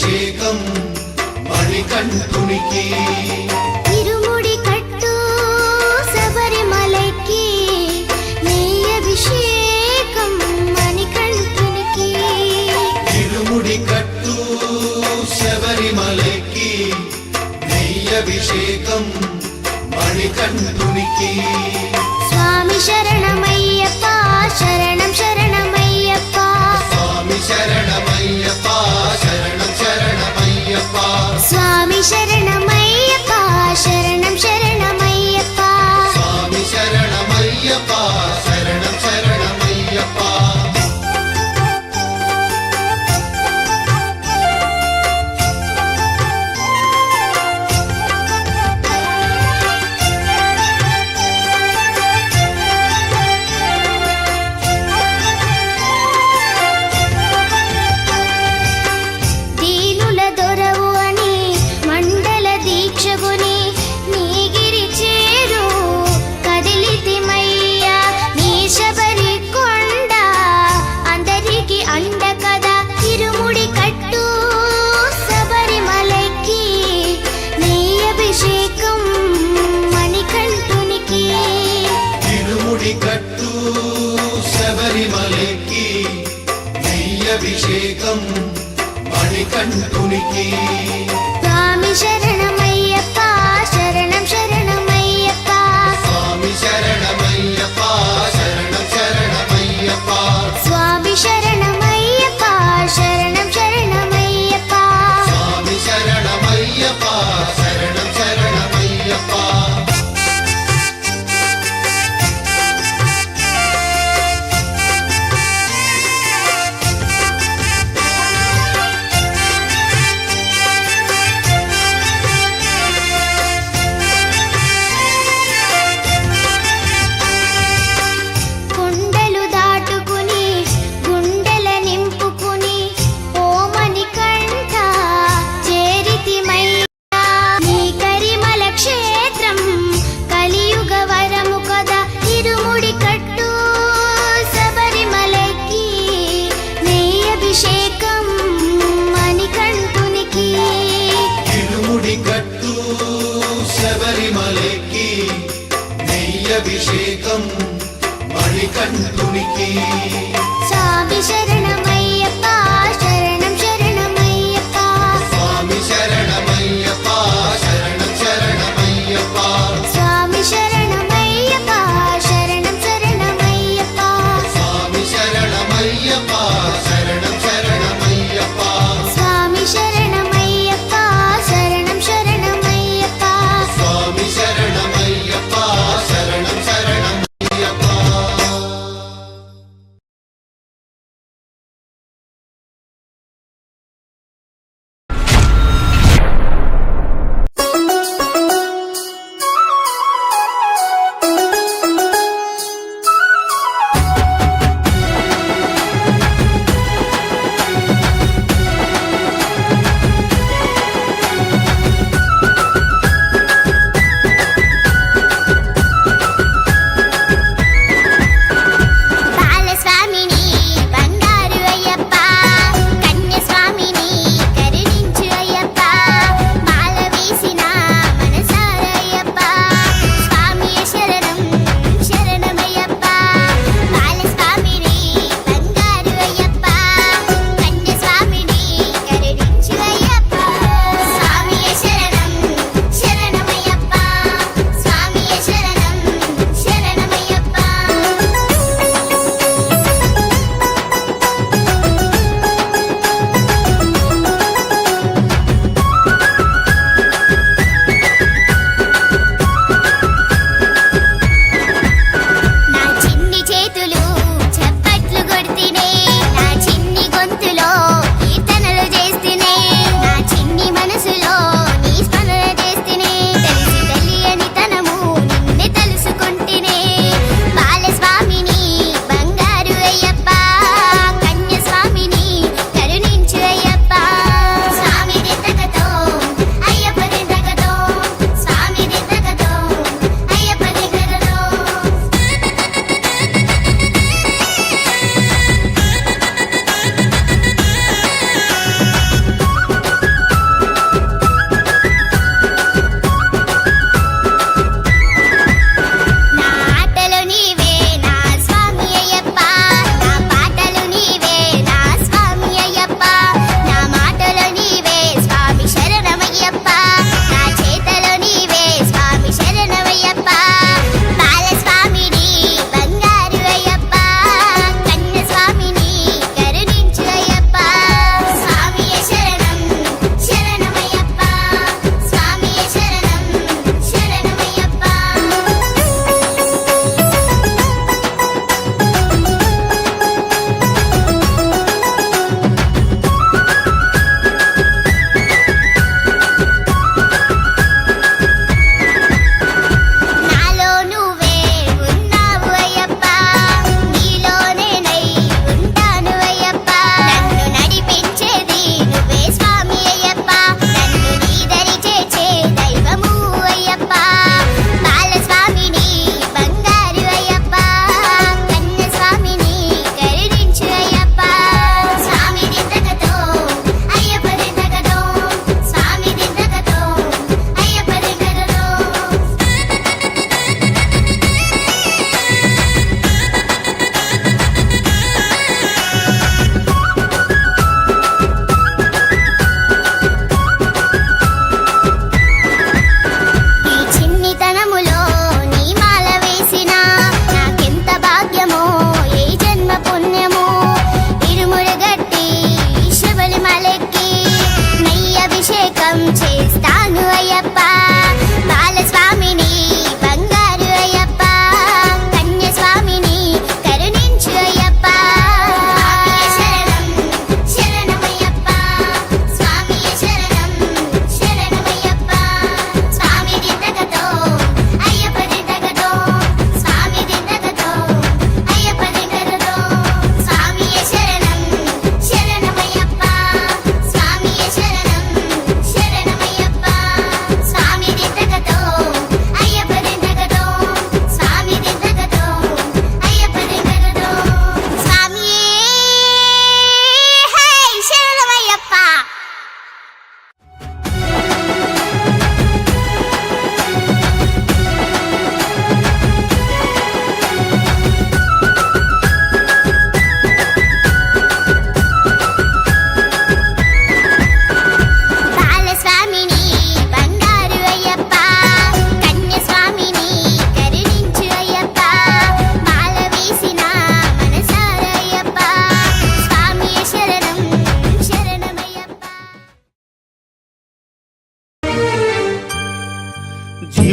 అభిషేకం మణికంఠునికి ఇరుముడి కట్టు శబరిమలకి నెయ్యి అభిషేకం మణికంఠునికి ఇరుముడి కట్టు శబరిమలకి నెయ్యి అభిషేకం మణికంఠునికి స్వామి శరణమయ్యప్ప శరణం శరణమయ్యప్ప స్వామి శరణమయ్యప్ప శరణం శరణమయ్యప్ప స్వామి శరణమయ్యప్ప శరణం శరణమయ్యప్ప స్వామి శరణమయ్యప్ప శరణం శరణమయ్యప్ప దీనుల దొరవు అని మండల దీక్షగుని నీగిరి చేరు కదిలితిమయ్యా నీ శబరి కొండ అందరికి అండ కదా ఇరుముడి కట్టు శబరిమలకి నీ అభిషేకం మణికంఠునికి ఇరుముడి కట్టు శబరిమలకి నెయ్యి అభిషేకం మణికంఠునికి స్వామి శరణమయ్యప్ప శరణం శరణమయ్యప్ప స్వామి శరణమయ్యప్ప శరణం శరణమయ్యప్ప స్వామి శరణమయ్యప్ప శరణం శరణమయ్యప్ప స్వామి శరణమయ్యప్ప శరణం శరణమయ్యప్ప కొండలు దాటుకుని గుండెల నింపుకుని ఓమని కంఠ చేరితిమయ్యా నీ కరిమల క్షేత్రం కలియుగ వరము కదా ఇరుముడి కట్టు శబరిమలకి నెయ్యి అభిషేకం మణికంఠునికి ఇరుముడి కట్టు శబరిమలకి నెయ్యి అభిషేకం మణికంఠునికి స్వామి శరణమయ్యప్ప శరణం శరణమయ్యప్ప స్వామి శరణమయ్యప్ప శరణం శరణమయ్యప్ప స్వామి శరణమయ్యప్ప శరణం శరణమయ్యప్ప స్వామి శరణమయ్యప్ప శరణం శరణమయ్యప్ప స్వామి శరణమయ్యప్ప శరణం శరణమయ్యప్ప స్వామి శరణమయ్యప్ప శరణం శరణమయ్యప్ప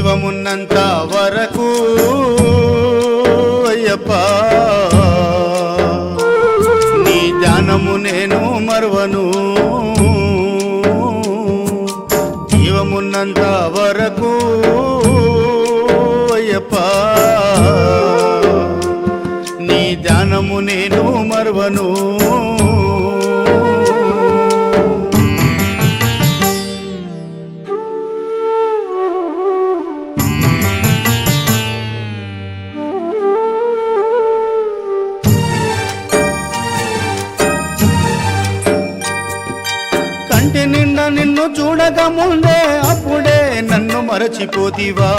జీవమున్నంత వరకు అయ్యప్ప నీ ధ్యానము నేను మరువను జీవమున్నంత వరకు అయ్యప్ప నీ ధ్యానము నేను మరువను కంటి నిండా నిన్ను చూడక ముందే అప్పుడే నన్ను మరచిపోతివా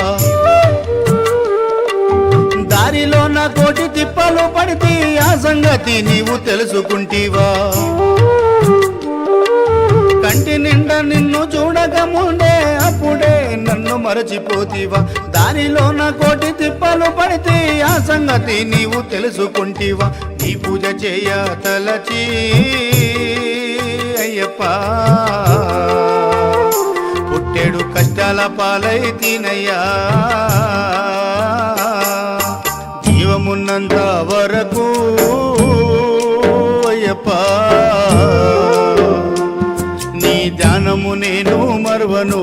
దారిలో నా కోటి తిప్పలు పడితే ఆ సంగతి నీవు తెలుసుకుంటీవా కంటి నిండా నిన్ను చూడక ముందే అప్పుడే నన్ను మరచిపోతివా దారిలో నా కోటి తిప్పలు పడితే ఆ సంగతి నీవు తెలుసుకుంటీవా నీ పూజ చేయ తలచి అయ్యప్ప పుట్టెడు కష్టాల పాలై తినయ్యా జీవమున్నంత వరకు అయ్యప్ప నీ ధ్యానము నేను మరువను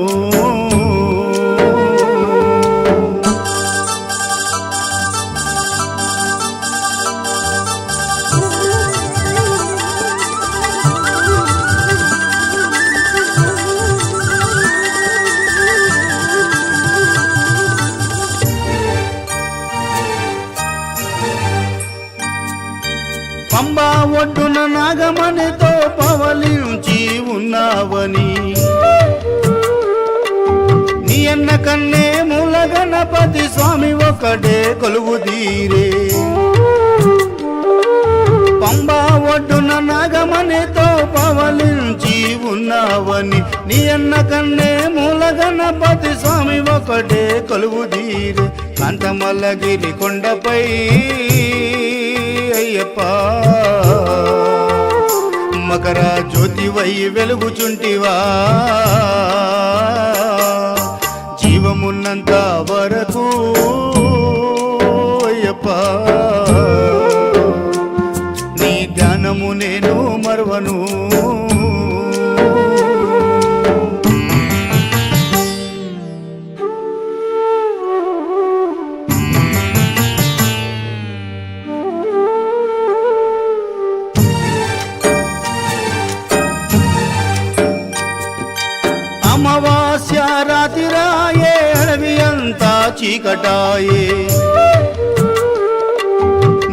పంబా ఒడ్డున నాగమణితో పవలించి ఉన్నావని నీ అన్న కన్నే మూల గణపతి స్వామి ఒకటే కొలువుదీరే పంబా ఒడ్డున నాగమణితో పవలించి ఉన్నావని నీ అన్న కన్నే మూల గణపతి స్వామి ఒకటే కొలువుదీరే కాంతమల్లగిరి కొండపై అయ్యప్ప మకర జ్యోతివై వెలుగుచుంటివా జీవమున్నంత వరకు అయ్యప్ప నీ ధ్యానము నేను మరువను అమావాస్య రాతిరాయే అడవి అంతా చీకటాయే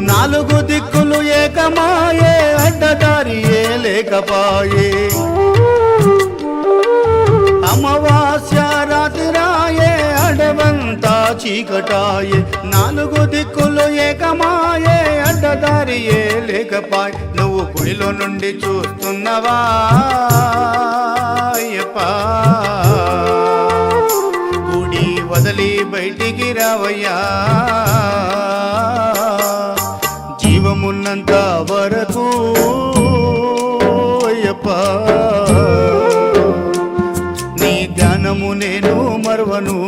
నాలుగు దిక్కులు ఏకమాయే అడ్డదారియే లేకపాయే అమావాస్య రాతిరాయే అడవంతా చీకటాయే నాలుగు దిక్కులు ఏకమాయే అడ్డదారియే లేకపాయే నువ్వు గుడిలో నుండి చూస్తున్నవా అయ్యప్ప గుడి వదిలి బయటికి రావయ్యా జీవమున్నంత వరకు అయ్యప్ప నీ ధ్యానము నేను మరువను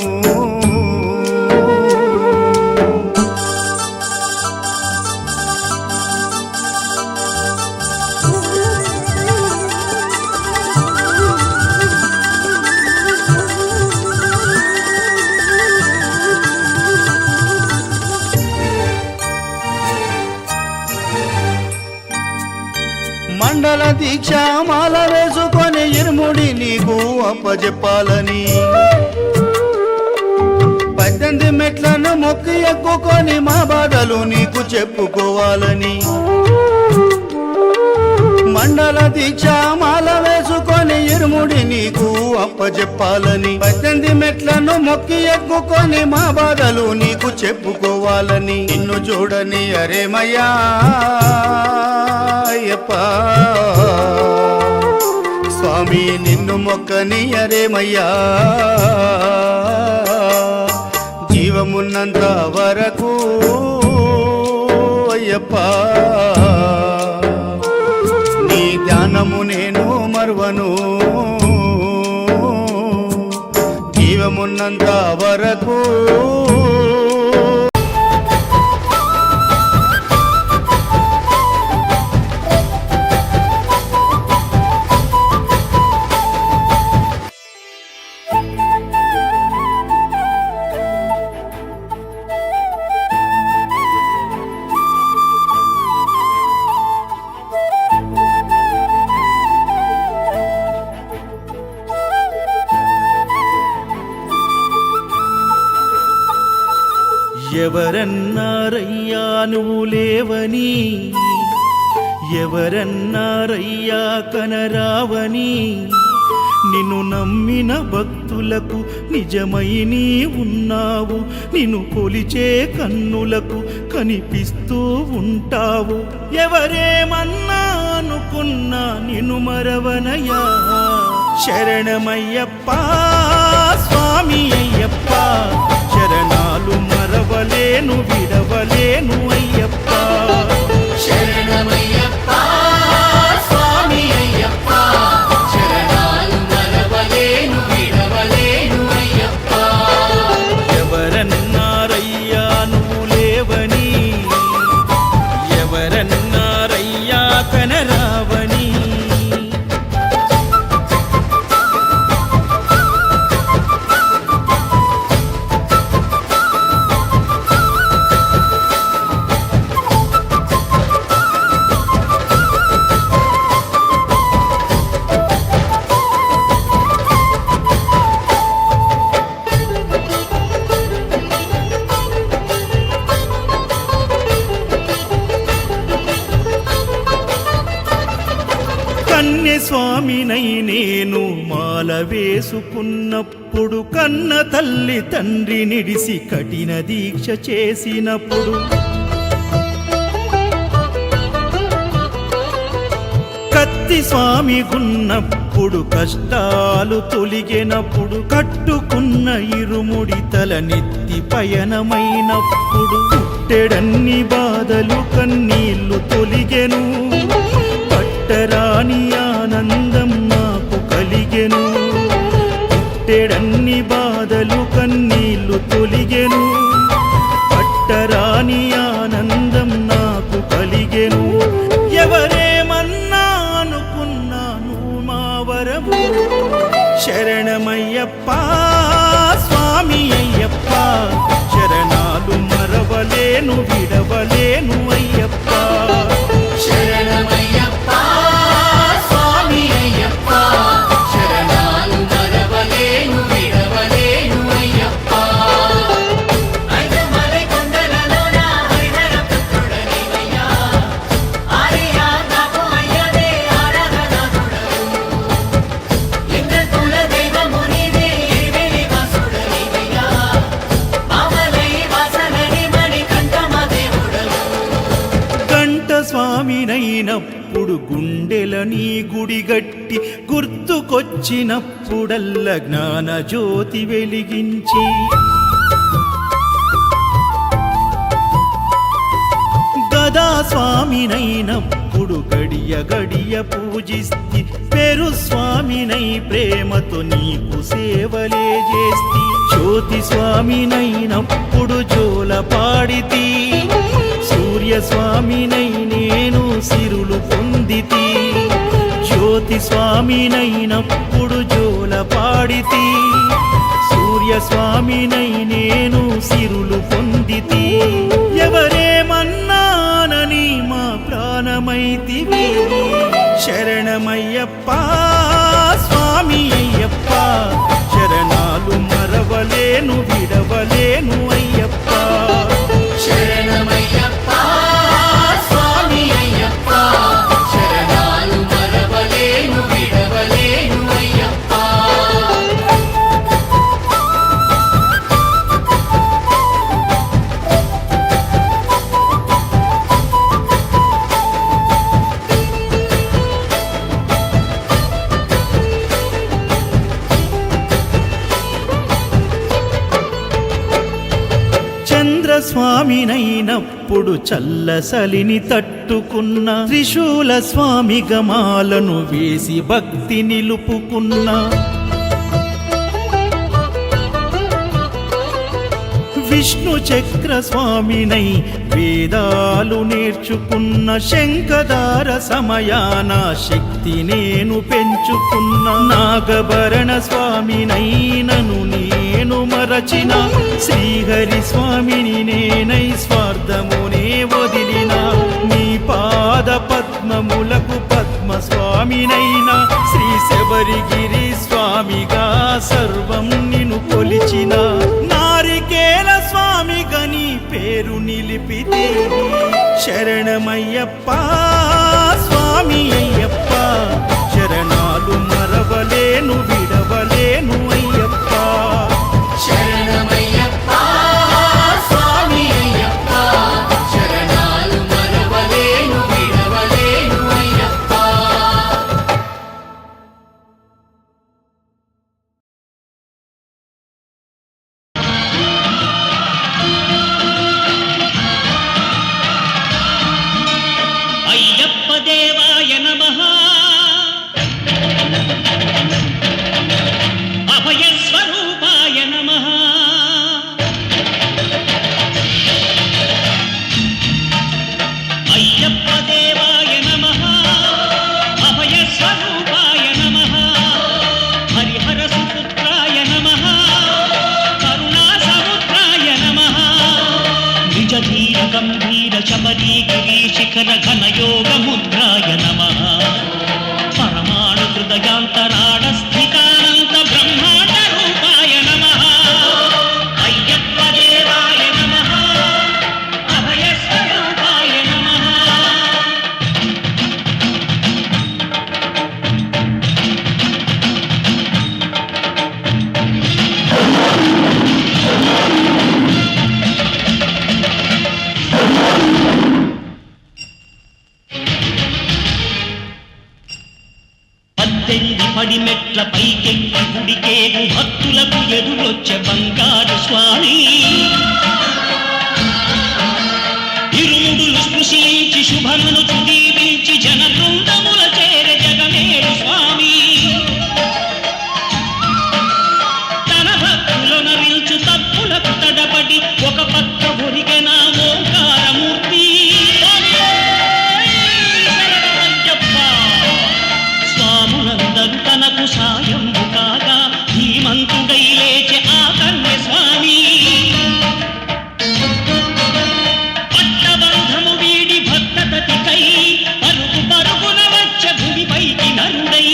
మండల దీక్ష మాల వేసుకొని ఇరుముడి నీకు అప్పజెప్పాలని 18 మెట్లను మొక్కి ఎక్కుకొని మా బాధలు నీకు చెప్పుకోవాలని మండల దీక్ష మాల వేసుకొని ఇరుముడి నీకు అప్పజెప్పాలని 18 మెట్లను మొక్కి ఎక్కుకొని మా బాధలు నీకు చెప్పుకోవాలని నిన్ను చూడని అరేమయ్యా అయ్యప్ప స్వామి నిన్ను మొక్కని అరేమయ్యా జీవమున్నంత వరకు అయ్యప్ప నీ ధ్యానము నేను మరువను జీవము ఉన్నంత వరకు ఎవరన్నారయ్యా నువ్వు లేవని, ఎవరన్నారయ్యా కనరావని, నిన్ను నమ్మిన భక్తులకు నిజమై నీ ఉన్నావు, నిన్ను కొలిచే కన్నులకు కనిపిస్తూ ఉంటావు. ఎవరేమన్నా అనుకున్నా నిన్ను మరవనయ్యా. శరణమయ్యప్ప స్వామి అయ్యప్ప, శరణాలు మరవలేను విడవలేను అయ్యప్ప. శరణమయ్యప్ప స్వామి అయ్యప్ప, శరణాలు మరవలేను విడవలేను అయ్యప్ప. ఎవరన్నారయ్యా నువ్వు లేవని, ఎవరన్నారయ్యా కనరావని. కన్యస్వామినై నేను మాల వేసుకున్నప్పుడు, కన్న తల్లి తండ్రి నిడిసి కఠిన దీక్ష చేసినప్పుడు, కత్తి స్వామి గున్నప్పుడు కష్టాలు తొలిగినప్పుడు, కట్టుకున్న ఇరుముడి తల నెత్తి పయనమైనప్పుడు, పుట్టెడన్ని బాధలు కన్నీళ్లు తొలిగెను, పట్టరాని ఆనందం నాకు కలిగెను. పుట్టెడన్ని బాధలు కన్నీళ్లు తొలిగెను, పట్టరాని ఆనందం నాకు కలిగెను. ఎవరేమన్నా అనుకున్నాను మా వరము. శరణమయ్యప్ప స్వామి అయ్యప్ప, శరణాలు మరవలేను విడవలేను అయ్యప్ప. శరణమయ్యప్ప స్వామి అయ్యప్ప, శరణాలు మరవలేను విడవలేను అయ్యప్ప. ఐదుమలై కొండలలోన హరిహర పుత్రుడనివయ్యా, ఆర్యా నాకు అయ్యదే ఆరాధనాథుడవు. లింగ కుల దైవము నీవే ఎరివెలి వాసుడనివయ్యా, మామలై వాసనని మణికంఠమ దేవుడవు. కంఠ స్వామినైనప్పుడు గుండెల నీ గుడిగట్టి, గుర్తుకొచ్చినప్పుడల్ల జ్ఞాన జ్యోతి వెలిగించి, గదా స్వామినైనప్పుడు గడియ గడియ పూజిస్తి, పేరు స్వామినై ప్రేమతో నీకు సేవలే చేస్తి. జ్యోతి స్వామినైనప్పుడు జోల పాడితి, సూర్య స్వామినై నేను సిరులు పొందితి. జ్యోతి స్వామినైనప్పుడు జోల పాడితి, సూర్య స్వామినై నేను సిరులు పొందితి. ఎవరేమన్నానని మా ప్రాణమైతివి. శరణమయ్యప్ప స్వామి అయ్యప్ప, శరణాలు మరవలేను విడవలేను అయ్యప్ప. శరణమయ్యప్ప స్వామి అయ్యప్ప, శరణాలు మరవలేను విడవలేను అయ్యప్ప. స్వామినైనప్పుడు చల్లసలిని తట్టుకున్న, త్రిశూల స్వామి గమాలను వేసి భక్తి నిలుపుకున్న, విష్ణు చక్ర స్వామినై వేదాలు నేర్చుకున్న శంఖదార సమయాన శక్తి నేను పెంచుకున్న నాగభరణ స్వామినైనను నేను మరచిన శ్రీహరి స్వామిని నేనై స్వార్థమునే వదిలిన నీ పాద పద్మములకు పద్మ స్వామినైనా శ్రీ శబరిగిరి స్వామిగా సర్వం నిన్ను కొలిచిన నారికేల స్వామిగా నీ పేరు నిలిపితే శరణమయ్యప్ప స్వామి అయ్యప్ప శరణాలు మరవలేను విడవలేను అయ్యప్ప శరణమయ్యప్ప స్వామి అయ్యప్ప శరణాలు మరవలేను విడవలేను అయ్యప్ప అయ్యప్ప దేవాయ నమః అభయ స్వరూపాయ నమః అయ్యప్ప దేవాయ నమః అభయ స్వరూపాయ నమః హరిహర సుపుత్రాయ నమః కరుణా సముద్రాయ నమః నిజ ధీర గంభీర శబరీ గిరి శిఖర ఘన యోగ ముద్రాయ నమః పరమాణు హృదయాంతరాడ స్థితానంత బ్రహ్మాండ రూపాయ నమః అయ్యప్ప దేవాయ నమః అభయ స్వరూపాయ నమః పద్దెనిమిది పడి మెట్ల పైకెక్కి గుడికేగు భక్తులకు ఎదురొచ్చే బంగారు స్వామి ఇరుముడులు స్పృశించి శుభమును దీవించి జన బృందముల చేర జగమేడు స్వామి తన భక్తులను నిల్చు తప్పులకు తడబడి ఒక పక్క ఒరిగన ఓంకారమూర్తి స్వాములందరూ తనకు సాయము కాగా ధీమంతుడై లేచే ఆ కన్య స్వామి పట్టబంధము వీడి భక్తతతికై పరుగు పరుగున వచ్చే భూమిపైకి నరుడై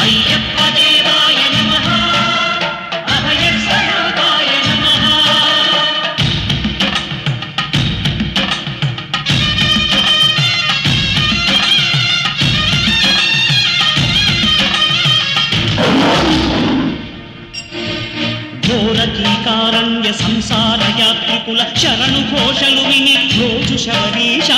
అయ్యప్ప దేవాయ నమః అభయ స్వరూపాయ నమః ఘోరకీకారణ్య సంసార యాత్రికుల శరణు ఘోషలు విని రోజు శబరీష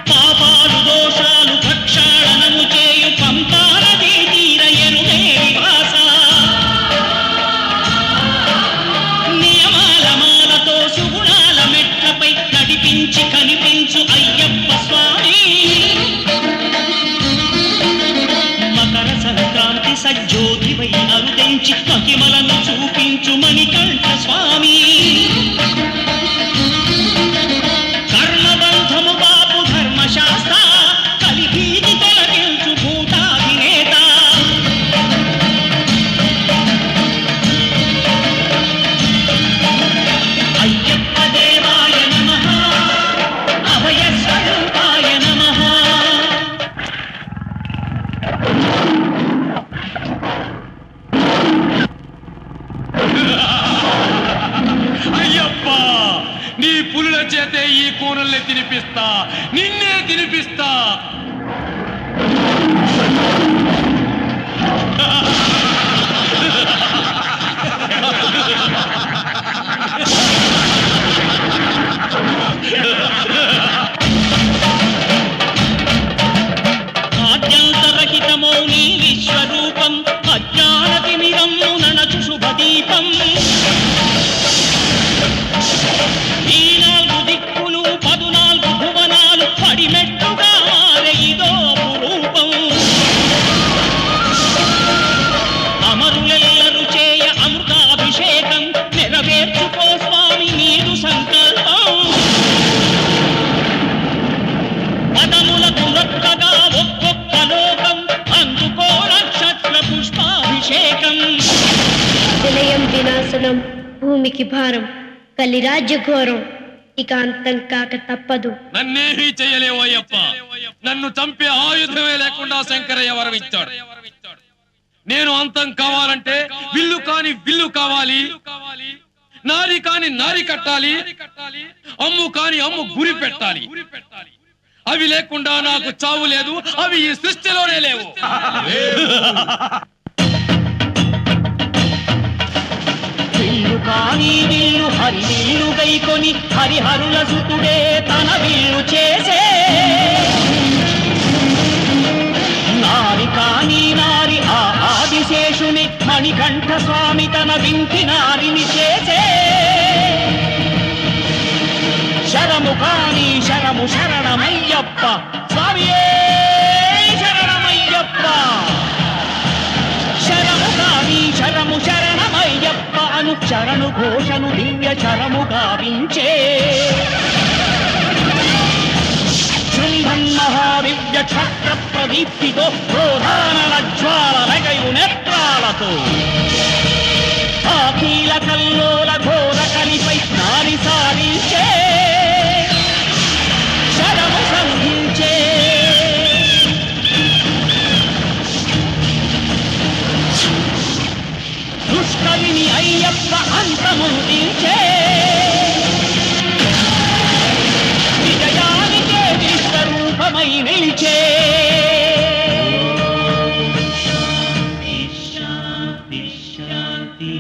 పాపాలు దోషాలు ప్రక్షాళనము చేయు పంపానదీ తీర ఎరుమే నివాస నియమాల మాలతో సుగుణాల మెట్లపై నడిపించి కనిపించు అయ్యప్ప స్వామి మకర సంక్రాంతి సజ్జోతివై అరుదించి మహిమలను చూపించు మణికంఠ స్వామి కర్మబంధము బాపు ధర్మశాస్త్ర కలిభీతి తొలగించు భూతాధినేత అయ్యప్ప దేవాయ నమః అభయ స్వరూపాయ నమః అయ్యప్ప నీ పులుల చేతే ఈ కూరల్ని తినిపిస్తా నిన్నే తినిపిస్తా ఆద్యంతరహితమో నీ విశ్వరూపం అజ్ఞానతిమిరము ననచు శుభదీపం ఈ 4 దిక్కులు 14 భువనాలు పడిమెట్టుగా మారే ఇదో రూపం శాసనం భూమికి భారం కలిరాజ్య ఘోరం ఇక అంతం కాక తప్పదు. నన్నేమీ చేయలేవు అయ్యప్ప. నన్ను చంపే ఆయుధమే లేకుండా శంకరయ్య వరం ఇచ్చాడు. నేను అంతం కావాలంటే విల్లు కాని విల్లు కావాలి, నారి కాని నారి కట్టాలి, అమ్ము కాని అమ్ము గురి పెట్టాలి. అవి లేకుండా నాకు చావు లేదు, అవి ఈ సృష్టిలోనే లేవు. విల్లు కాని విల్లు హరి విల్లు గైకొని హరిహరుల సుతుడే తన విల్లు చేసే, నారి కాని నారి ఆ ఆదిశేషుని మణికంఠ స్వామి తన వింటి నారిని చేసే, శరము కాని శరము శరణమయ్యప్ప స్వామియే శరణమయ్యప్ప, శరము కాని శరము శరణమయ్యప్ప అను శరణు ఘోషను దివ్య శరము గావించే, శృంభన్ మహాదివ్య క్షత్ర ప్రదీప్తితో క్రోధానల జ్వాల రగయు నేత్రాలతో అఖిల కల్లోల ఘోర కలిపై నారి సారించే, శరము సంధించే, దుష్కవిని అయ్యప్ప అంతముందించే, విజయానికే విశ్వరూపమై నిలిచే. శాంతి శాంతి శాంతి